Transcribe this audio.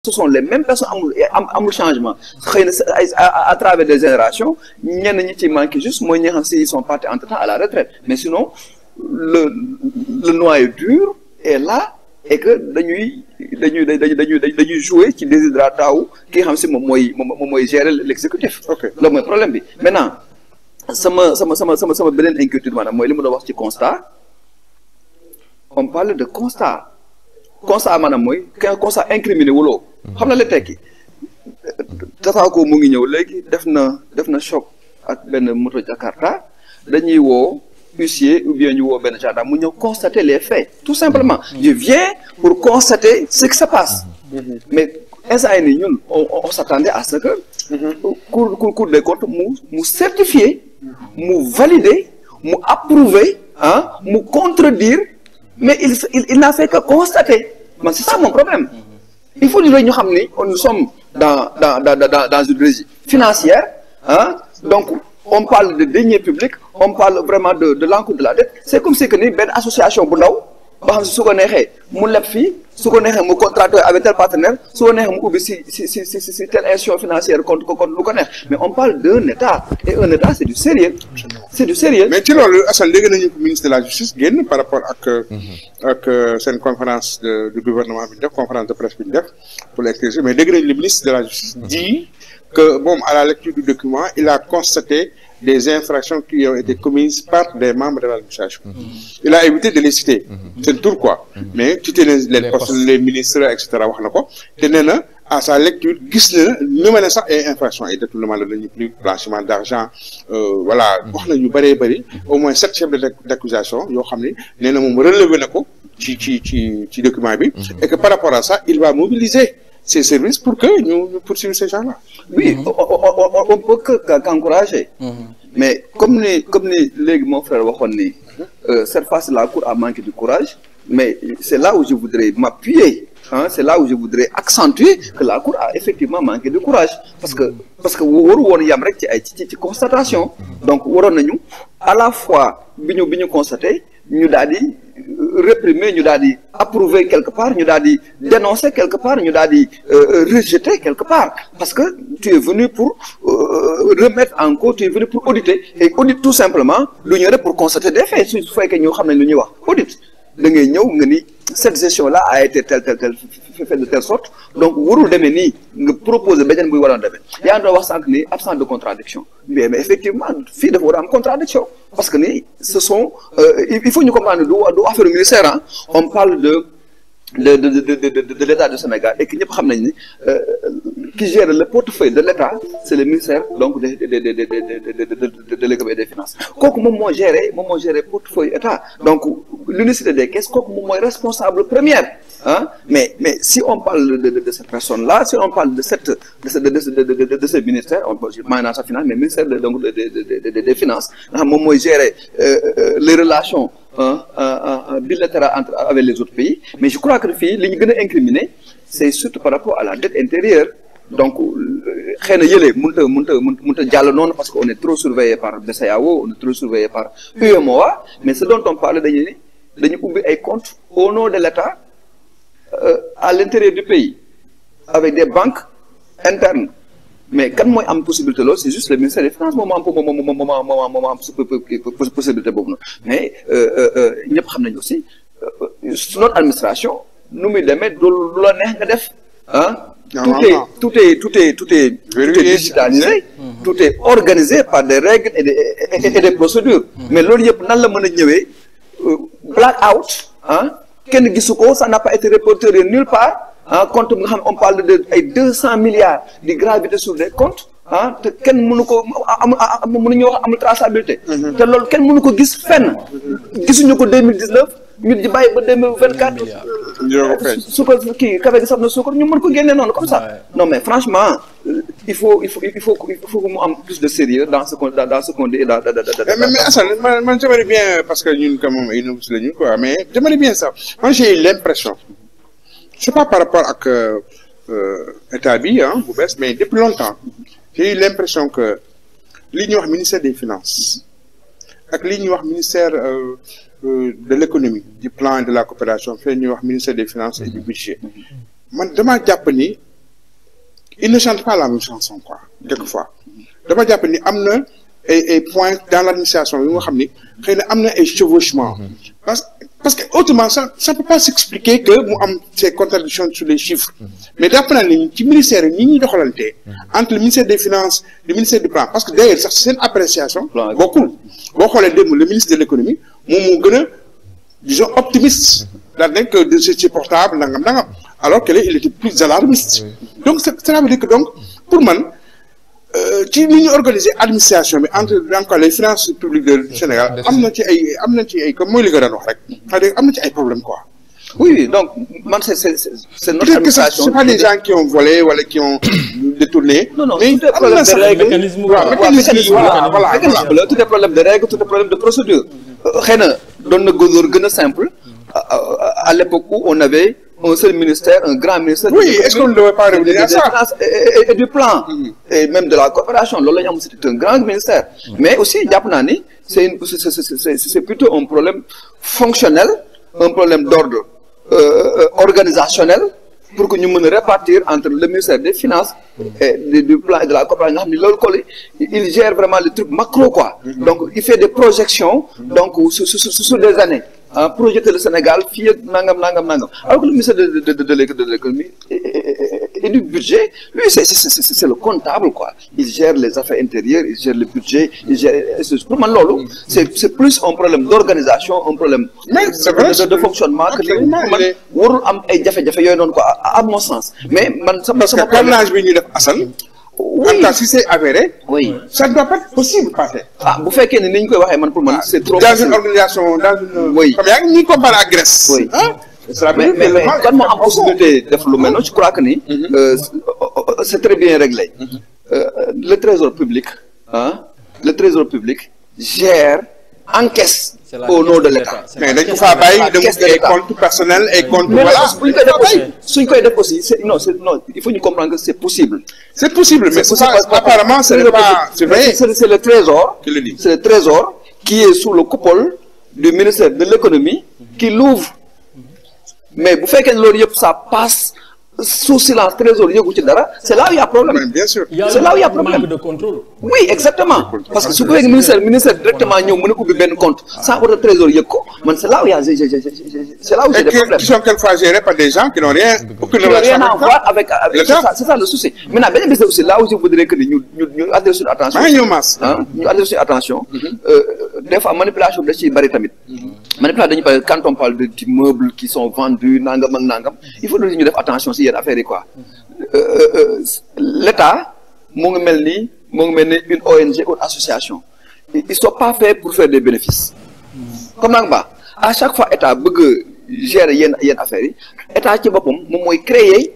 ce sont les mêmes personnes amul changement xëy na à travers des générations ñenn ñi ci manqué juste mooy ñi nga xam si ils sont partis entre-temps à la retraite mais sinon le noyau dur est là et que dañuy jouer ci déshydratat wu ki nga xam si moom mooy gérer l'exécutif. ok loolu mooy problème bi maintenant sama beneen inquiétude maanaam mooy li ma doon wax ci constat on parle de constat maanaam mooy constat incriminé wuloo xam na la tekki Tafaako mu ngi ñëw léegi def na choc ak benn moto Jakarta dañuy woo huissier ou bien ñu woo benn gendarme mu ñëw constater les faits tout simplement je viens pour constater ce qui se passe mais instant yi nii ñun on s'attendait à ce que cour des comptes mu certifier mu valider mu approuver mu contredire mais il n'a fait que constater man c'est ça mon problème il faut dire ñu xam ni nous sommes dans une régie financière donc on parle de deniers publics on parle vraiment de l'encours de la dette c'est comme si que ni benn association bu ndaw ba xam si su ko neexee mu leb fii su ko neexee mu contracté avec tel partenaire su ko neexee mu ubbi si telle institution financière contre lu ko neex mais on parle d'un état et un état c'est du sérieux mais ci loolu Assane dégg nañu ko ministre de la justice génn par rapport ak seen conférence du gouvernement bi ñu def conférence de presse bi ñu def pour les mais dégg nañu le ministre de la justice dit que bon à la lecture du document il a constaté des infractions qui ont été commises par des membres de l'administration. Il a évité de les citer. C'est le tour quoi. Mais tu tenais les postes, les ministres, etc. wax na ko te nee na à sa lecture gis na ñu mel ne sax ay infractions ay détournement de deniers publics blanchiment d'argent voilà wax na ñu bëree bëri au moins 7 chefs d'accusation yoo xam ne nee na moom relevé na ko ci document bi. Et que par rapport à ça il va mobiliser ces services pour que ñu poursuivre ces gens-là. Oui, on peut qu'encourager. Mais comme ni léegi mon frère waxoon ni cette fois la cour a manqué de courage mais c'est là où je voudrais m'appuyer c'est là où je voudrais accentuer que la cour a effectivement manqué de courage parce que waru woon yam rek ci constatation donc waroon nañu à la fois bi ñu constaté ñu daal di réprimer ñu daal di approuver quelque part ñu daal di dénoncer quelque part ñu daal di rejeter quelque part parce que tu es venu pour remettre en cause tu es venu pour auditer et audit tout simplement lu ñu rek pour constater des faits su fekkee ñu xam nañ lu ñuy wax audit da ngay ñëw nga ni cette gestion là a été telle fait de telle sorte donc warul demee nii nga proposer beneen buy waroon demee yaa ngi doon wax sànq ni absence de contradiction mais effectivement fii dafa war a am contradiction parce que ni ce sont il faut ñu comprendre du affaire ministère on parle de l'État du Sénégal et que ñëpp xam nañ ni qui gère le portefeuille de l'État c'est le ministère donc de l'économie et des finances kooku moom moo géré portefeuille État donc l'unicité des caisses kooku moom mooy responsable première mais si on parle de cette personne là si on parle de ce ministère on peut maanaam sa finance mais ministère donc des finances nga xam moom mooy gérer les relations bilatérales avec les autres pays mais je crois que fii li ñu gën a incriminer c'est surtout par rapport à la dette intérieure donc xëy na yële mënut a jàll noonu parce que on est trop surveillé par BCEAO on est trop surveillé par UEMOA mais ce dont on parle dañu ubbi ay comptes au nom de l'État à l'intérieur du pays avec des banques internes mais kan mooy am possibilité loolu c'est juste le ministère des finances moom am possibilité boobu noonu mais ñëpp xam nañu aussi notre administration nu muy demee du la neex nga def tout est digitalisé tout est organisé par des règles et des procédures mais loolu yëpp nan la mën a ñëwee black out kenn gisu ko ça n'a pas été reporté nulle part compte nga xam on parle de ay 200 milliards de gravité sur des comptes te kenn mënu ko mënuñu wax amul traçabilité te loolu kenn mënu ko gis fenn gisuñu ko 2019 ñu di bàyyi ba 2024 suukar kii kafe gi saf na suukar ñu mën ko génne noonu comme ça non mais franchement il faut que mu am plus de sérieux dans ce qu'on dit mais Assane man j'aimerais bien parce que ñun quand même ay novices lañu quoi mais j'aimerais bien ça moi j'ai l'impression c'est pas par rapport ak état bi bu bees mais depuis longtemps j'ai eu l'impression que li ñuy wax ministère des finances ak li ñuy wax ministère de l'économie du plan et de la coopération fee ñuy wax ministère des finances et du budget man damaa jàpp ni ils ne chantent pas la même chanson quoi quelquefois dama jàpp ni am na ay points dans l'administration yi nga xam ni xëy na am na ay chevauchements parce que autrement ça peut pas s'expliquer que mu am ces contradictions sur les chiffres mais jàpp naa ni ci ministère yi ñi ñuy doxalantee entre le ministère des finances le ministère du plan parce que d'ailleurs sax seen appréciation bokkul boo xoolee démb le ministre de l'économie moom moo gën a disons optimiste daal nekk que c'est portable nangam alors que il était plus alarmiste donc ça veut dire que donc pour man ci ni ñu organiser administration bi entre encore les finances publiques du Sénégal am na ci ay comme mooy li nga doon wax rek c'est-à-dire am na ci ay problèmes quoi. Oui donc man c'est notre administration. C'est pas des gens qui ont volé wala qui ont détourné. Non mais tout est problème de règle. mécanisme voilà tout est problème de règle tout est problème de procédure. Xëy na doon na gën a simple à l'époque où on avait un seul ministère, un grand ministère. Oui, est-ce qu'on ne devait pas revenir à ça? Et du plan, et même de la coopération. C'est un grand ministère. Mais aussi, c'est plutôt un problème fonctionnel, un problème d'ordre organisationnel, pour que nous puissions répartir entre le ministère des Finances et du plan et de la coopération. Il gère vraiment le truc macro, quoi. Donc, il fait des projections, donc, sur des années. Projeter le Sénégal, nangam. Alors que le ministère de l'économie et du budget, lui, c'est le comptable, quoi. Il gère les affaires intérieures, il gère le budget, il gère. Pour moi, c'est plus un problème d'organisation, un problème de fonctionnement que à mon sens. Mais, parce que comme l'âge venu de Hassan, oui. Si c'est avéré, oui. Ça ne doit pas être possible, Pathé. Vous faites que c'est trop dans une organisation, dans une. Oui. Comme il y a comparé à Grèce. Oui. Mais quand on a la possibilité de faire le maintenant, je crois que c'est très bien réglé. Le trésor public gère, encaisse au nom de l'État. Mais il faut des comptes personnels et comptes. Voilà. Il faut nous comprendre que c'est possible. C'est possible, mais apparemment, ce n'est pas. C'est le trésor. C'est le trésor qui est sous le coupole du ministère de l'économie qui l'ouvre. Mais vous faites que ça passe sous silence trésor, c'est là où il y a problème. Bien sûr. C'est là où il y a problème. De contrôle. Oui, exactement. Parce que si vous voulez que le ministère directement ouvrir un compte sans votre trésor, c'est là où il y a des problèmes. Qui sont quelquefois gérés par des gens qui n'ont rien à voir avec c'est ça le souci. Maintenant, c'est là où je voudrais que nous adressions attention. Nous adressions attention. Des fois, manipulation de chez Baritamit. Manipulation, quand on parle d'immeubles qui sont vendus, nangam, il faut nous faire attention si affaire quoi. L'État, une ONG ou une association, ils ne sont pas faits pour faire des bénéfices. Comment à chaque fois l'État veut gérer une affaire, l'État qui va créer